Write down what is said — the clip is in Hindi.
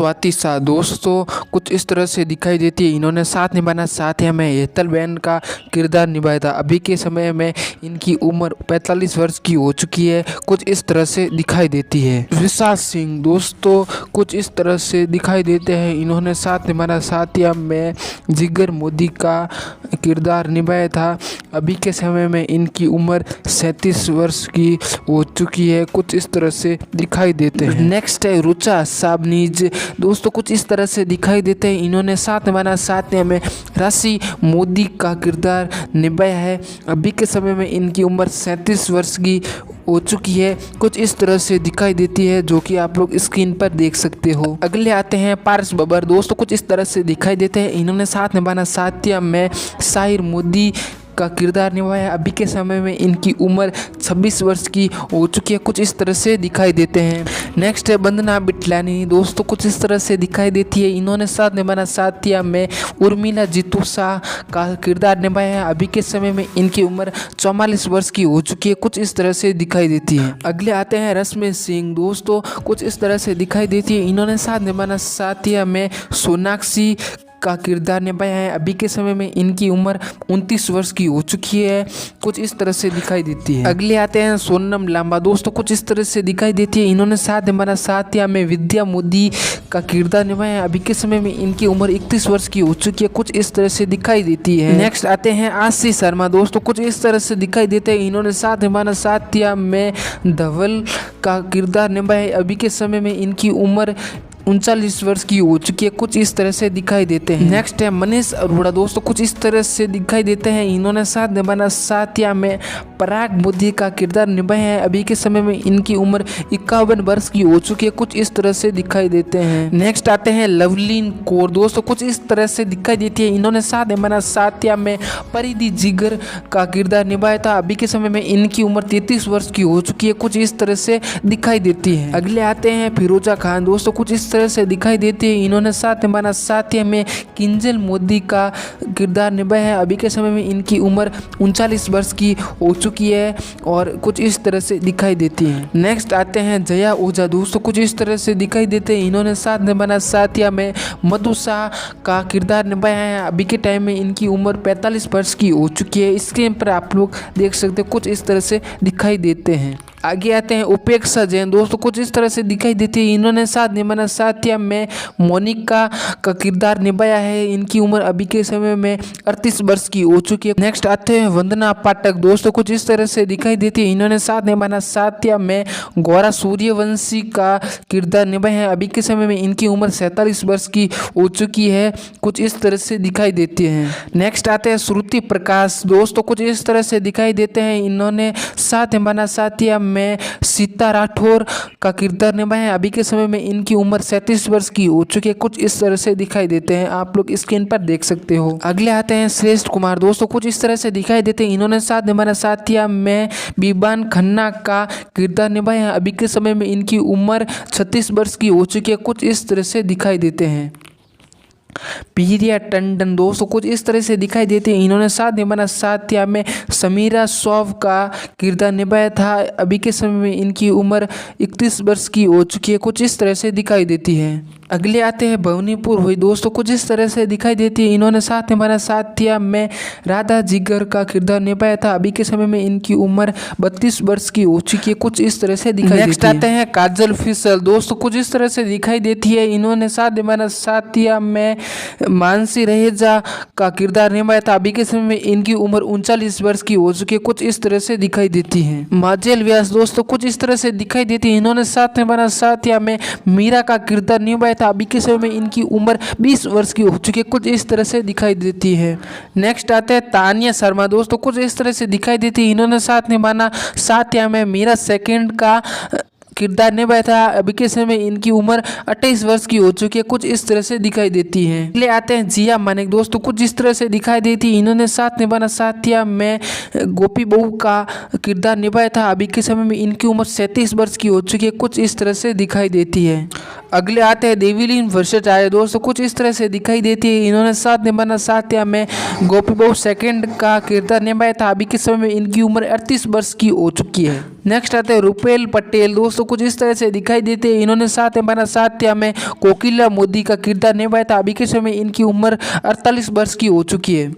स्वाति शाह दोस्तों कुछ इस तरह से दिखाई देती है। इन्होंने साथ निभाना साथिया में हेतल बहन का किरदार निभाया था। अभी के समय में इनकी उम्र 45 वर्ष की हो चुकी है। कुछ इस तरह से दिखाई देती है। विशाल सिंह दोस्तों कुछ इस तरह से दिखाई देते हैं। इन्होंने साथ निभाना साथिया में जिगर मोदी का किरदार निभाया था। अभी के समय में इनकी उम्र 37 वर्ष की हो चुकी है। कुछ इस तरह से दिखाई देते हैं। नेक्स्ट है रुचा साबनीज दोस्तों कुछ इस तरह से दिखाई देते हैं। इन्होंने साथ निभाना साथिया में राशि मोदी का किरदार निभाया है। अभी के समय में इनकी उम्र 37 वर्ष की हो चुकी है। कुछ इस तरह से दिखाई देती है जो कि आप लोग स्क्रीन पर देख सकते हो। अगले आते हैं पारस बब्बर दोस्तों कुछ इस तरह से दिखाई देते हैं। इन्होंने साथ निभाना साथिया में शाहिर मोदी का किरदार निभाया। अभी के समय में इनकी उम्र 26 वर्ष की हो चुकी है। कुछ इस तरह से दिखाई देते हैं। नेक्स्ट है वंदना बिटलानी दोस्तों कुछ इस तरह से दिखाई देती है। इन्होंने साथ निभाना साथिया में उर्मिला जीतू शाह का किरदार निभाया है। अभी के समय में इनकी उम्र 44 वर्ष की हो चुकी है। कुछ इस तरह से दिखाई देती है। अगले आते हैं रश्मि सिंह दोस्तों कुछ इस तरह से दिखाई देती है। इन्होंने साथ निभाना साथिया में सोनाक्षी का किरदार निभाया है। अभी के समय में इनकी उम्र 29 वर्ष की हो चुकी है। कुछ इस तरह से दिखाई देती है। अगले आते हैं सोनम लांबा दोस्तों कुछ इस तरह से दिखाई देती है। इन्होंने साथ निभाना साथिया में विद्या मोदी का किरदार निभाया है। अभी के समय में इनकी उम्र 31 वर्ष की हो चुकी है। कुछ इस तरह से दिखाई देती है। नेक्स्ट आते हैं आशीष शर्मा दोस्तों कुछ इस तरह से दिखाई देते हैं। इन्होंने साथ निभाना साथिया में धवल का किरदार निभाया है। अभी के समय में इनकी उम्र 39 वर्ष की हो चुकी है। कुछ इस तरह से दिखाई देते हैं। नेक्स्ट है मनीष अरोड़ा दोस्तों कुछ इस तरह से दिखाई देते हैं। इन्होंने साथ निभाना साथिया में पराग मोदी का किरदार निभाया है। अभी के समय में इनकी उम्र 51 वर्ष की हो चुकी है। कुछ इस तरह से दिखाई देते हैं। नेक्स्ट आते हैं लवलीन कौर दोस्तों कुछ इस तरह से दिखाई देती है। इन्होंने साथ निभाना साथिया में परिधि जिगर का किरदार निभाया था। अभी के समय में इनकी उम्र 33 वर्ष की हो चुकी है। कुछ इस तरह से दिखाई देती है। अगले आते हैं फिरोजा खान दोस्तों कुछ इस तरह से दिखाई देती है। इन्होंने साथ निभाना साथिया में किंजल मोदी का किरदार निभाया है। अभी के समय में इनकी उम्र 39 वर्ष की हो चुकी है और कुछ इस तरह से दिखाई देती है। नेक्स्ट आते हैं जया ओझा दोस्तों कुछ इस तरह से दिखाई देते हैं। इन्होंने साथ निभाना साथिया में मधु शाह का किरदार निभाया है। अभी के टाइम में इनकी उम्र 45 वर्ष की हो चुकी है। स्क्रीन पर आप लोग देख सकते हैं। कुछ इस तरह से दिखाई देते हैं। आगे आते हैं उपेक्षा जैन दोस्तों कुछ इस तरह से दिखाई देती है। इन्होंने साथ निभाना साथिया में मोनिका का किरदार निभाया है। इनकी उम्र अभी के समय में 38 वर्ष की हो चुकी है। नेक्स्ट आते हैं वंदना पाठक दोस्तों कुछ इस तरह से दिखाई देती है। इन्होंने साथ निभाना साथिया में गौरा सूर्यवंशी का किरदार निभाया है। अभी के समय में इनकी उम्र 47 वर्ष की हो चुकी है। कुछ इस तरह से दिखाई देती है। नेक्स्ट आते हैं श्रुति प्रकाश दोस्तों कुछ इस तरह से दिखाई देते हैं। इन्होंने साथ निभाना साथिया में सीता राठौर का किरदार निभाया है। अभी के समय में इनकी उम्र 37 वर्ष की हो चुकी है। कुछ इस तरह से दिखाई देते हैं। आप लोग स्क्रीन पर देख सकते हो। अगले आते हैं श्रेष्ठ कुमार दोस्तों कुछ इस तरह से दिखाई देते हैं। इन्होंने साथ निभाना साथिया में बीबान खन्ना का किरदार निभाया है। अभी के समय में इनकी उम्र 36 वर्ष की हो चुकी है। कुछ इस तरह से दिखाई देते हैं। प्रिया टंडन दोस्तों कुछ इस तरह से दिखाई देती है। इन्होंने साथ निभाना साथिया में समीरा सौफ का किरदार निभाया था। अभी के समय में इनकी उम्र 31 वर्ष की हो चुकी है। कुछ इस तरह से दिखाई देती है। अगले आते हैं भवनीपुर हुई दोस्तों कुछ इस तरह से दिखाई देती है। इन्होंने साथ निभाना साथिया में राधा जिगर का किरदार निभाया था। अभी के समय में इनकी उम्र 32 वर्ष की हो चुकी है। कुछ इस तरह से दिखाई देती है। नेक्स्ट आते हैं काजल फिसल दोस्तों कुछ इस तरह से दिखाई देती है। इन्होंने साथ निभाना साथिया में मानसी रहेजा का किरदार निभाया था। अभी के समय में इनकी उम्र 39 वर्ष की हो चुकी है। कुछ इस तरह से दिखाई देती है। माजेल व्यास दोस्तों कुछ इस तरह से दिखाई देती है। इन्होंने साथ निभाना साथिया में मीरा का किरदार निभाया था। अभी के समय में इनकी उम्र 20 वर्ष की हो चुकी है। कुछ इस तरह से दिखाई देती है। नेक्स्ट आते हैं तानिया शर्मा दोस्तों कुछ इस तरह से दिखाई देती है। इन्होंने साथ निभाना साथिया में मीरा सेकंड का किरदार निभाया था। अभी के समय में इनकी उम्र 28 वर्ष की हो चुकी है। कुछ इस तरह से दिखाई देती है। अगले आते हैं जिया मानिक दोस्तों कुछ इस तरह से दिखाई देती है। इन्होंने साथ निभाना साथिया में गोपी बहू का किरदार निभाया था। अभी के समय में इनकी उम्र 37 वर्ष की हो चुकी है। कुछ इस तरह से दिखाई देती है। अगले आते हैं देवीलीन भट्टाचार्य दोस्तों कुछ इस तरह से दिखाई देती है। इन्होंने साथ निभाना साथिया में गोपी बहू सेकंड का किरदार निभाया था। अभी के समय में इनकी उम्र 38 वर्ष की हो चुकी है। नेक्स्ट आते हैं रुपेल पटेल। दोस्तों कुछ इस तरह से दिखाई देते हैं। इन्होंने साथ निभाना साथ्या में कोकिला मोदी का किरदार निभाया था। अभी के समय इनकी उम्र 48 वर्ष की हो चुकी है।